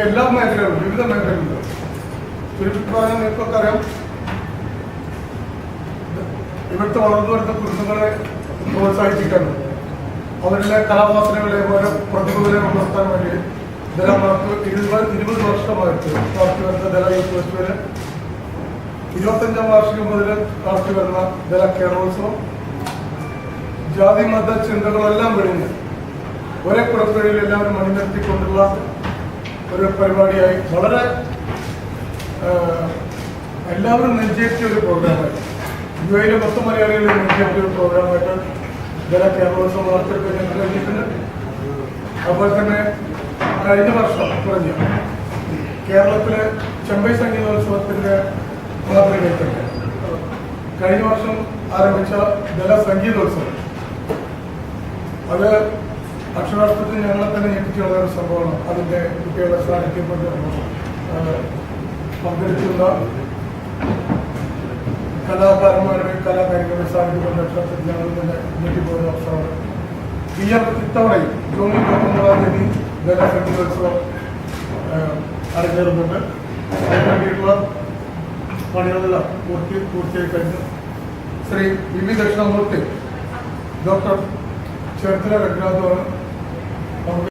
എല്ലാ മേഖലകളും വിവിധ മേഖലകളിലും ചുരുക്കി പറഞ്ഞാൽ നിങ്ങൾക്കൊക്കെ അറിയാം, ഇവിടുത്തെ വളർന്നു വരുന്ന കുടുംബങ്ങളെ പ്രോത്സാഹിപ്പിക്കാനും അവരുടെ കലാവാസനകളെ ഓരോ പ്രതിഭകളെ ഉണർത്താൻ വേണ്ടി നമുക്ക് 20 വർഷമായിട്ട് നടത്തി വരുന്ന ദല യൂത്ത് ഫെസ്റ്റിവല് 25ാം വാർഷികം മുതൽ നടത്തി വരുന്ന ദല കേരളോത്സവം ജാതി മത ചിന്തകളെല്ലാം വെടിഞ്ഞ് ഒരേ കുടക്കീഴിൽ എല്ലാവരും അണിനിരത്തിക്കൊണ്ടുള്ള ഒരു പരിപാടിയായി വളരെ എല്ലാവരും നെഞ്ചേറ്റിയ ഒരു പ്രോഗ്രാമായി യുഎയിലെ 10 മലയാളികളെ നെഞ്ചേറ്റിയ ഒരു പ്രോഗ്രാമായിട്ട് ദല കേരളോത്സവം നടത്തിയെടുക്കാൻ കഴിഞ്ഞിട്ടുണ്ട്. അതുപോലെ തന്നെ കഴിഞ്ഞ വർഷം തുടങ്ങിയ കേരളത്തിലെ ചെമ്പൈ സംഗീതോത്സവത്തിന്റെ മാതൃകയായിട്ടുണ്ട് കഴിഞ്ഞ വർഷം ആരംഭിച്ച ദല സംഗീതോത്സവം. അത് അക്ഷരാർത്ഥത്തിൽ ഞങ്ങളെ തന്നെ ഞെട്ടിച്ചുള്ള ഒരു സംഭവമാണ്. അതിന്റെ കുട്ടികളുടെ സാന്നിധ്യപ്പെട്ട് പങ്കെടുക്കുന്ന കലാകാരന്മാരുടെയും കലാകാരികളുടെ സാന്നിധ്യപ്പെട്ട് അക്ഷരാർത്ഥത്തിൽ ഞങ്ങൾ തന്നെ ഞെട്ടിപ്പോകുന്ന അവസരമാണ്. ഇത്തവണയും ജൂൺ 29-ാം തീയതി ദല സംഗീതോത്സവം അരങ്ങേറുന്നുണ്ട്. അതിന് വേണ്ടിയിട്ടുള്ള പണികളെല്ലാം പൂർത്തിയായി കഴിഞ്ഞു. Shri V Dakshinamurthy, doctor Cherthala രഘുനാഥാണ്